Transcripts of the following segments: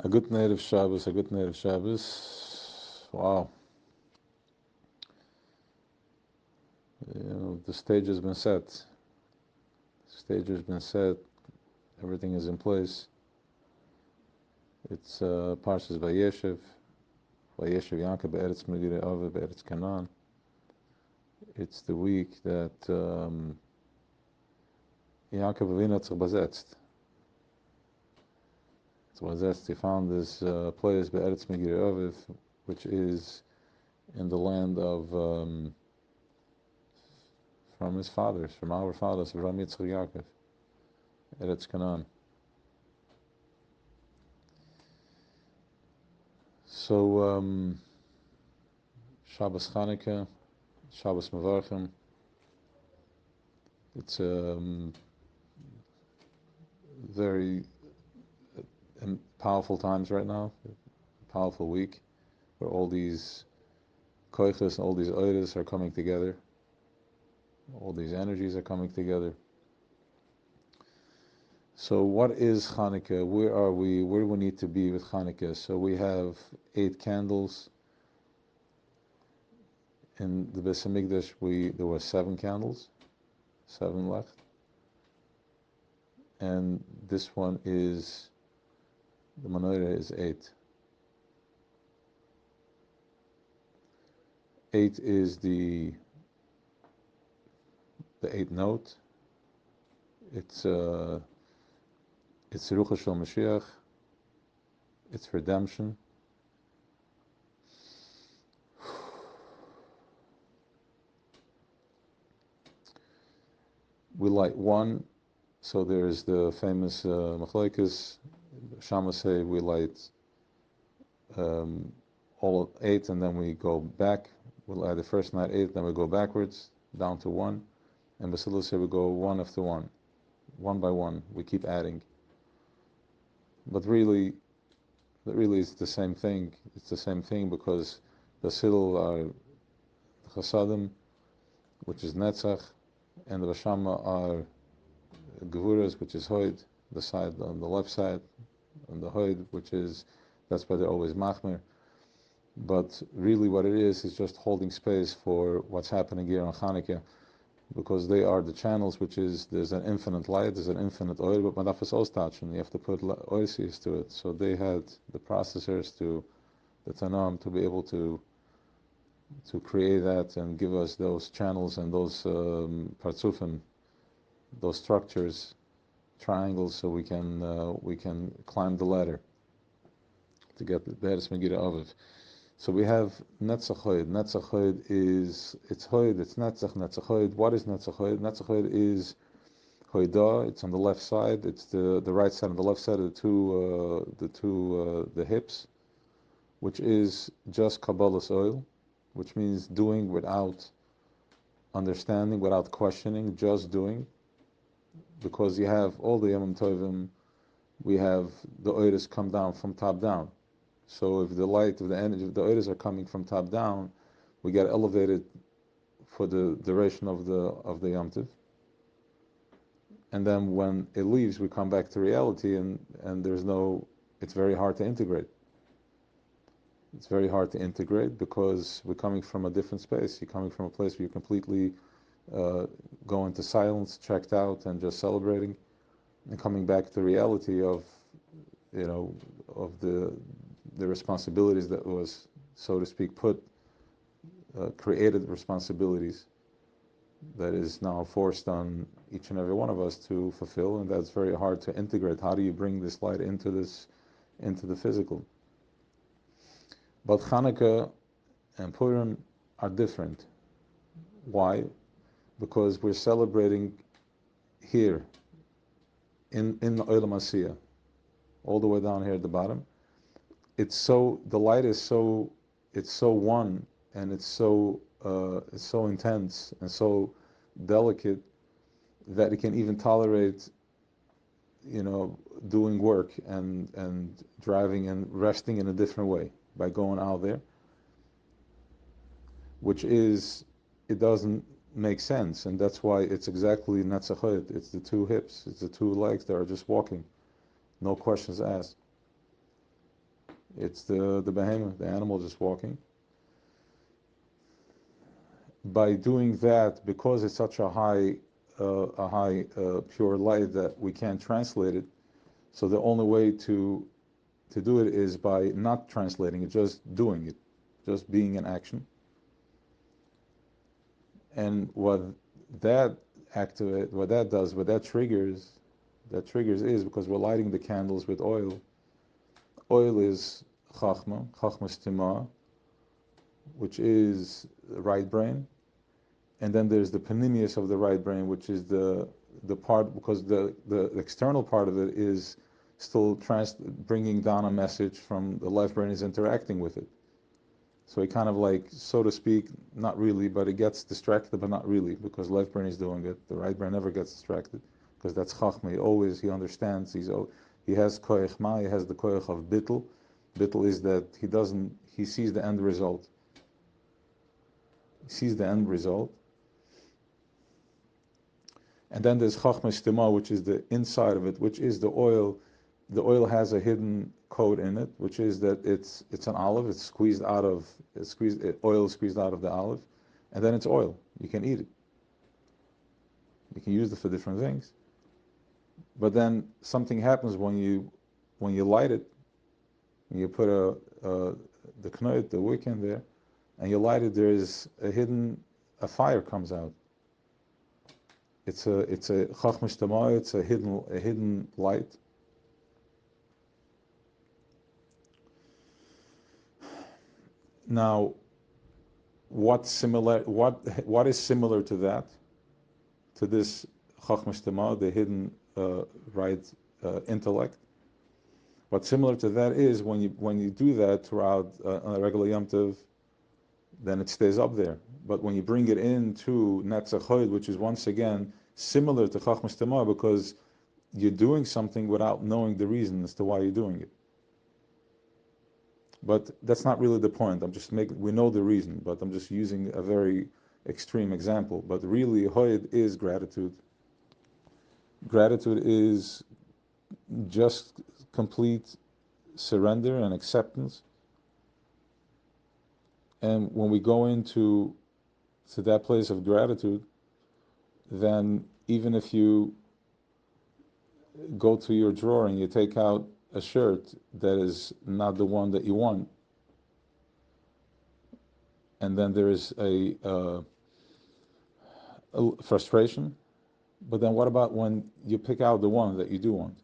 A good night of Shabbos, a good night of Shabbos. Wow. The stage has been set. The stage has been set. Everything is in place. It's Parshas Vayeshev. Vayeshev Yankov be'eretz Megiddo Ave be'eretz Canaan. It's the week that Yankov Avinu hat sich besetzt. It's besetzt. He found this place be'eretz Megiddo Ave, which is in the land of from his fathers, from our fathers, Avraham, Yitzchak, Yaakov, Eretz Canaan. So, Shabbos Chanukah, Shabbos Mevarchim, it's very powerful times right now, a powerful week, where all these koiches and all these oiras are coming together. All these energies are coming together. So what is Hanukkah? Where are we? Where do we need to be with Hanukkah? So we have 8 candles. In the Beis Hamikdash, there were 7 candles, 7 left. And this one is, the menorah is 8. 8 is the 8th note. It's Ruach Shel Mashiach. It's redemption. We light 1. So there's the famous machlokes. Shammai say we light all 8, and then we go back. We light the first night 8, then we go backwards down to 1. And Basilus say we go 1 after 1, 1 by 1. We keep adding. But really it's the same thing. It's the same thing because the Sidul are Chasadim, which is Netzach, and the Bashama are Gevuras, which is Hoid, the side on the left side, and the Hoid, that's why they're always Machmer. But really what it is just holding space for what's happening here on Hanukkah, because they are the channels, which is, there's an infinite light, there's an infinite oil, but madaf is ostachin, you have to put oisies to it. So they had the processors, the Tanam, to be able to create that and give us those channels and those partsufim, those structures, triangles, so we can climb the ladder to get the Be'eretz Megiddo Aviv. So we have Netzach Hoid. Netzach Hoid is, it's Hoid, it's Netzach, Netzach Hoid. What is Netzach Hoid? Netzach Hoid is Hoidah, it's on the left side, it's the right side and the left side of the hips, which is just Kabbalah's oil, which means doing without understanding, without questioning, just doing. Because you have all the Yamim Tovim, we have the oiras come down from top down. So if the light, if the energy, if the oiras are coming from top down, we get elevated for the duration of the Yom Tov. And then when it leaves, we come back to reality, and it's very hard to integrate. It's very hard to integrate because we're coming from a different space. You're coming from a place where you completely go into silence, checked out, and just celebrating, and coming back to reality of the responsibilities that was, so to speak, created responsibilities that is now forced on each and every one of us to fulfill, and that's very hard to integrate. How do you bring this light into the physical? But Hanukkah and Purim are different. Why? Because we're celebrating here in the Olam Asiyah, all the way down here at the bottom. The light is so one, and it's so intense and so delicate that it can even tolerate, doing work and driving and resting in a different way by going out there, which is, it doesn't make sense, and that's why it's exactly Netzach Hoid. It's the 2 hips, it's the 2 legs that are just walking, no questions asked. It's the behemoth, the animal just walking. By doing that, because it's such a high pure light that we can't translate it, so the only way to do it is by not translating it, just doing it, just being in action. And what that triggers is because we're lighting the candles with oil. Oil is chachma stima, which is the right brain, and then there's the panemius of the right brain, which is the part, because the external part of it is still bringing down a message from the left brain, is interacting with it. So it kind of like, so to speak, not really, but it gets distracted, but not really, because left brain is doing it. The right brain never gets distracted, because that's chachma. He understands. He has koyach ma. He has the koyach of bittul. Bittul is that he sees the end result. He sees the end result. And then there's chachma stima, which is the inside of it, which is the oil. The oil has a hidden code in it, which is that it's an olive. Oil squeezed out of the olive, and then it's oil. You can eat it. You can use it for different things. But then something happens when you light it. When you put the knoit, the wick in there, and you light it, there is a fire comes out. It's a chachma shtama. It's a hidden light. Now, what is similar to that, to this chachma shtama, the hidden intellect? What's similar to that is when you do that throughout a regular Yom Tov, then it stays up there. But when you bring it into Netzach Chod, which is once again similar to chachma shtama, because you're doing something without knowing the reason as to why you're doing it. But that's not really the point. We know the reason, but I'm just using a very extreme example. But really, Hoyd is gratitude. Gratitude is just complete surrender and acceptance. And when we go into that place of gratitude, then even if you go to your drawer and you take out a shirt that is not the one that you want, and then there is a frustration, but then what about when you pick out the one that you do want,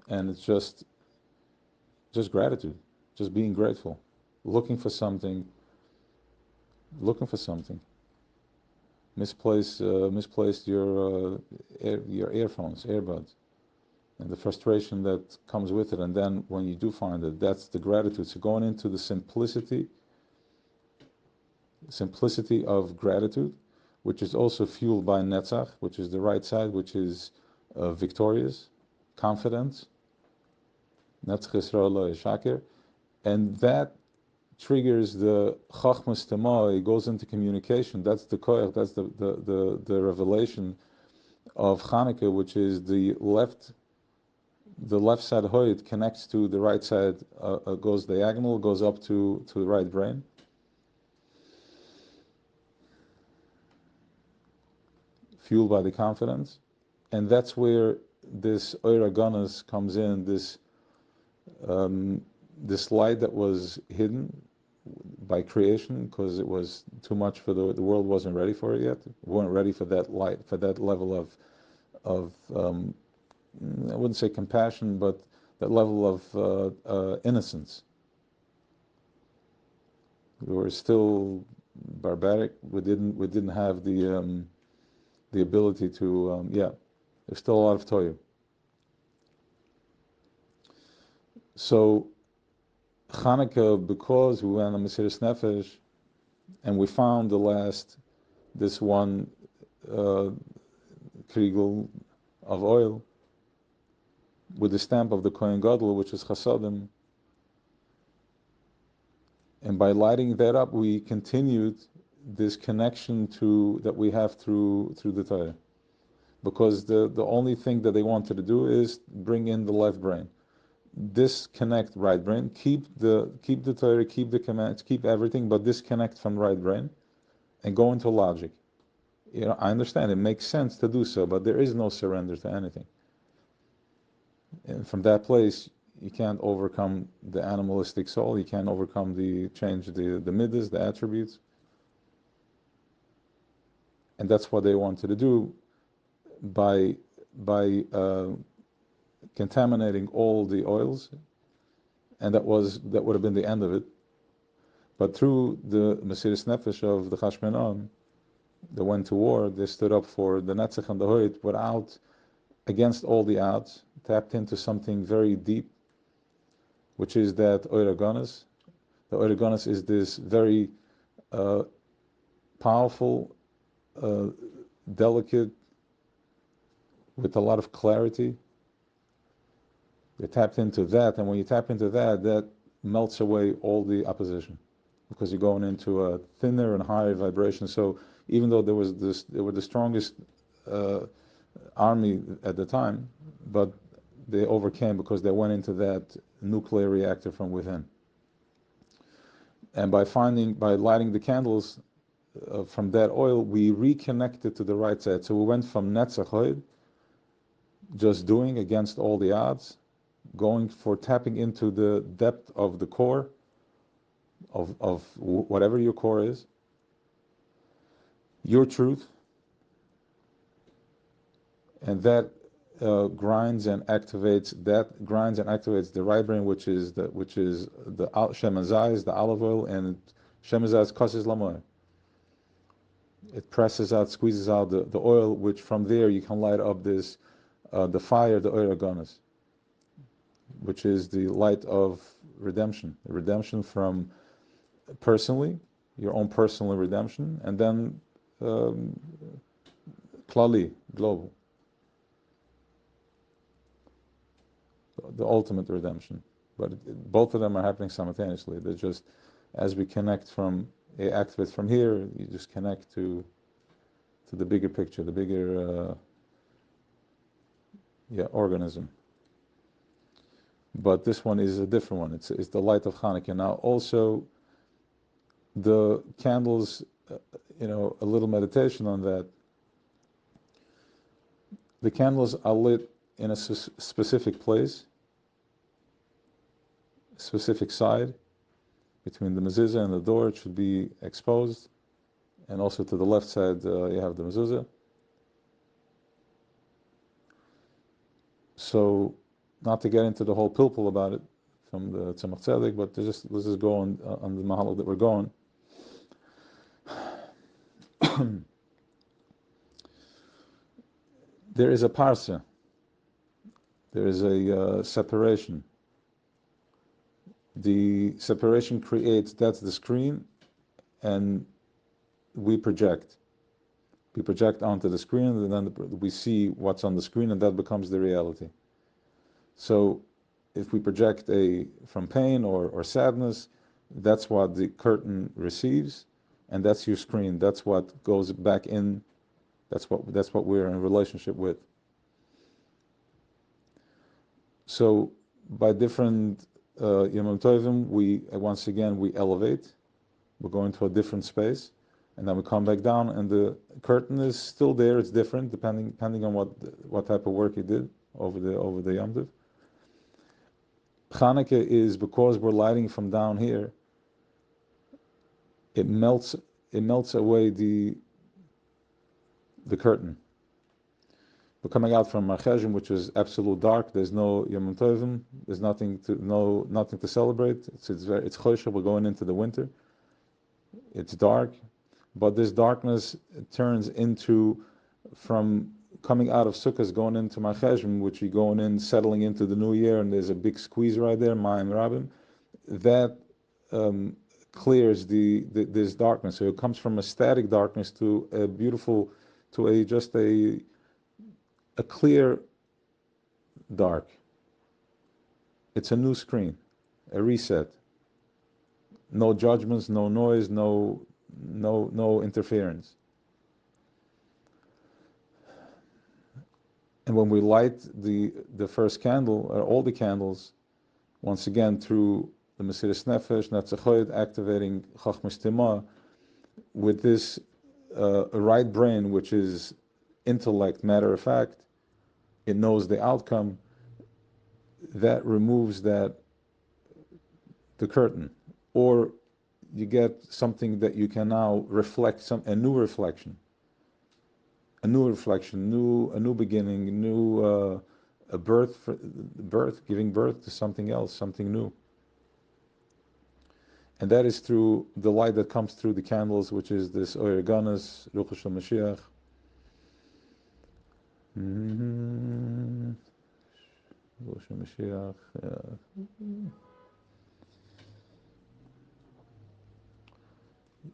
and it's just gratitude, just being grateful, looking for something, misplaced your earphones, earbuds, and the frustration that comes with it. And then when you do find it, that's the gratitude. So going into the simplicity of gratitude, which is also fueled by netzach, which is the right side, which is victorious, confidence, netzach Yisrael lo yishakir, and that triggers the chachma stema. It goes into communication. That's the koyach. That's the revelation of Hanukkah, which is the left side hoyt connects to the right side, goes diagonal, goes up to the right brain. Fueled by the confidence, and that's where this aggenuz comes in. This light that was hidden by creation, because it was too much for the world wasn't ready for it yet. We weren't ready for that light, for that level of I wouldn't say compassion, but that level of innocence. We were still barbaric. We didn't have the ability to there's still a lot of toyu. So Hanukkah, because we went on Mesiras Nefesh, and we found this one kriegel of oil with the stamp of the Kohen Gadol, which is Chasadim, and by lighting that up, we continued this connection that we have through the Torah, because the only thing that they wanted to do is bring in the left brain. disconnect right brain, keep the Torah, keep the commands, keep everything, but disconnect from right brain and go into logic. I understand it makes sense to do so, but there is no surrender to anything. And from that place, you can't overcome the animalistic soul. You can't overcome the midas, the attributes. And that's what they wanted to do by contaminating all the oils, and that would have been the end of it. But through the Mesiris Nefesh of the Chashmonaim, they went to war. They stood up for the Netzach and the Hoyt without, against all the odds, tapped into something very deep, which is that Oir HaGanuz. The Oir HaGanuz is this very powerful, delicate, with a lot of clarity. They tapped into that, and when you tap into that, that melts away all the opposition, because you're going into a thinner and higher vibration. So even though they were the strongest army at the time, but they overcame because they went into that nuclear reactor from within. And by lighting the candles from that oil, we reconnected to the right side. So we went from Netzach Hoyd, just doing against all the odds, going for tapping into the depth of the core, of whatever your core is, your truth, and that grinds and activates the right brain, which is the Shemazai, the olive oil, and Shemazai Kosis Lamoy. It presses out, squeezes out the oil, which from there you can light up this the fire, the Oir HaGanuz, which is the light of redemption, the redemption from personally, your own personal redemption, and then klali, global, the ultimate redemption. But both of them are happening simultaneously. They're just, as we connect activate from here, you just connect to the bigger picture, the bigger organism. But this one is a different one. It's the light of Hanukkah. Now also, the candles, a little meditation on that. The candles are lit in a specific place, specific side, between the mezuzah and the door. It should be exposed, and also to the left side you have the mezuzah. So, not to get into the whole pilpul about it from the Tzemach Tzedek, but let's just go on the mahalach that we're going. There is a parsa. There is a separation. The separation creates, that's the screen, and we project. We project onto the screen, and then we see what's on the screen, and that becomes the reality. So if we project from pain or sadness, that's what the curtain receives, and that's your screen. That's what goes back in. That's what we're in a relationship with. So by different Yomim Tovim, we elevate. We're going to a different space, and then we come back down, and the curtain is still there. It's different depending on what type of work you did over the Yom Tov. Chanukah is, because we're lighting from down here, it melts away the curtain. We're coming out from Marcheshim, which is absolute dark. There's no Yom Tovim. There's nothing to celebrate. It's Choshev. We're going into the winter. It's dark, but this darkness turns into, from coming out of Sukkot, going into Marcheshim, which you're going in, settling into the new year, and there's a big squeeze right there, Mayim Rabim. That clears this darkness. So it comes from a static darkness to a beautiful, to a clear dark. It's a new screen, a reset. No judgments, no noise, no interference. And when we light the first candle, or all the candles, once again through the Mesiras Nefesh, Netzachoid, activating Chachmas Tima, with this right brain, which is intellect, matter of fact, it knows the outcome, that removes the curtain. Or you get something that you can now reflect, a new reflection, a new beginning, a birth, giving birth to something else, something new. And that is through the light that comes through the candles, which is this Oyer Ganas, Ruach Shel Mashiach. Ruach Shel Mashiach.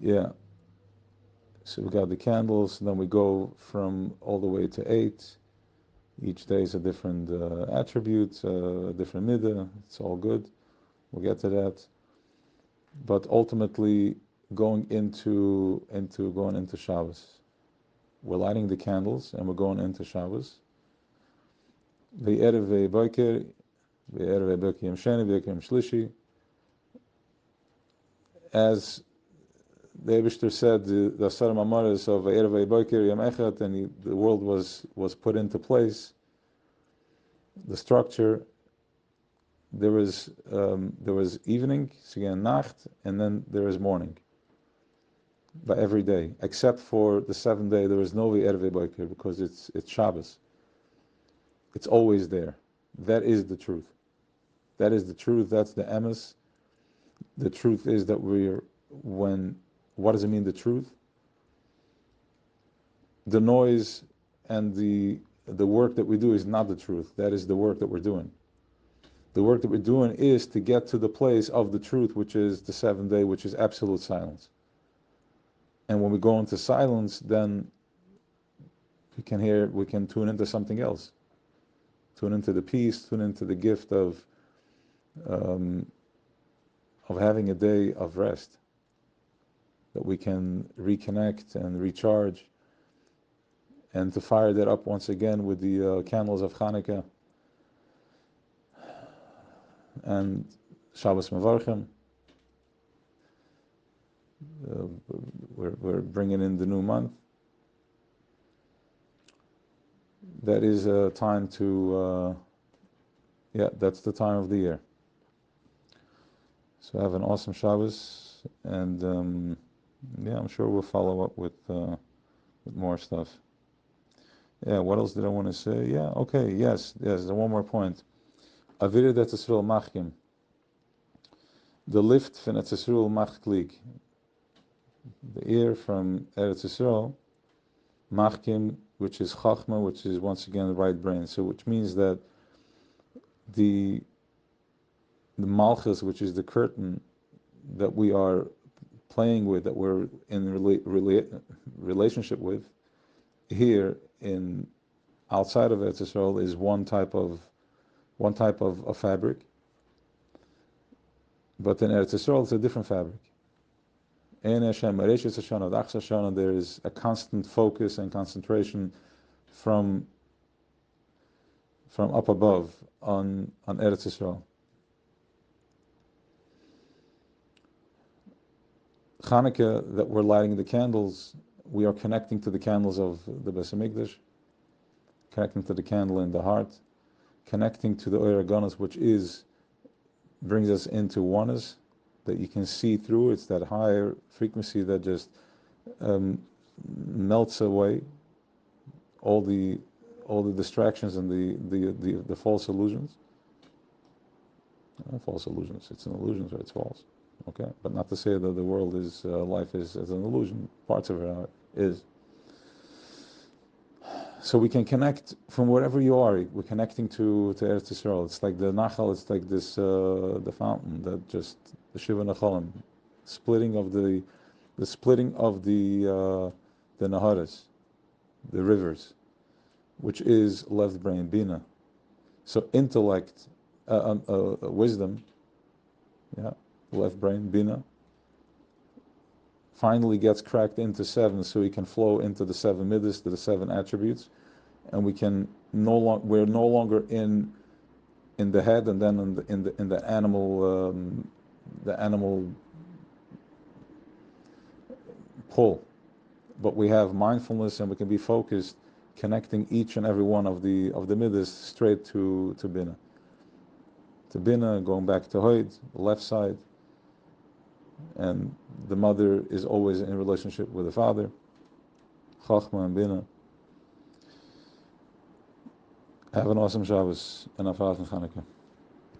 Yeah. So we got the candles, and then we go from all the way to 8. Each day is a different attribute, a different midah. It's all good. We'll get to that. But ultimately, going into Shabbos, we're lighting the candles and we're going into Shabbos. Ve'erev ve'boker, ve'erev ve'boker yom sheni, ve'boker yom shlishi. As the Eibishter said, the Asar Mamaris of ve'erev ve'boker yom echet, and the world was put into place. The structure. There was evening, again Nacht, and then there is morning. By every day, except for the 7th day, there is no Ve'erev Boker, because it's Shabbos. It's always there. That is the truth. That is the truth. That's the emes. The truth is that what does it mean? The truth. The noise and the work that we do is not the truth. That is the work that we're doing. The work that we're doing is to get to the place of the truth, which is the 7th day, which is absolute silence. And when we go into silence, then we can tune into something else. Tune into the peace, tune into the gift of having a day of rest. That we can reconnect and recharge, and to fire that up once again with the candles of Hanukkah. And Shabbos Mevarchem. We're bringing in the new month. That is a time to, that's the time of the year. So have an awesome Shabbos, and I'm sure we'll follow up with more stuff. Yeah, what else did I want to say? Yeah, okay, yes, one more point. Avira dat Yisrael machkim. The lift from Eretz Yisrael macht klik. The air from Eretz Yisrael, machkim, which is chachma, which is once again the right brain. So, which means that the malchus, which is the curtain that we are playing with, that we're in relationship with, here in outside of Eretz Yisrael, is one type of fabric, but in Eretz Yisrael it's a different fabric. There is a constant focus and concentration from up above on Eretz Yisrael. Hanukkah, that we're lighting the candles, we are connecting to the candles of the Beis Hamikdash, connecting to the candle in the heart, connecting to the Oyer Ganos, which brings us into oneness, that you can see through. It's that higher frequency that just melts away all the distractions and the false illusions. False illusions. It's an illusion, so it's false. Okay, but not to say that the world is life is an illusion. Parts of it is. So we can connect from wherever you are. We're connecting to Eretz Yisrael. It's like the Nachal. It's like this the fountain that just the Shiva Nachalim, splitting of the Naharas, the rivers, which is left brain Bina. So intellect, wisdom, left brain Bina, finally gets cracked into 7, so we can flow into the 7 midas, to the 7 attributes, and we're no longer in in the head, and then in the animal pull. But we have mindfulness, and we can be focused, connecting each and every one of the midas straight to bina. To bina, going back to hoid, the left side, and the mother is always in relationship with the father. Chachma and bina. Have an awesome Shabbos and a Hanukkah.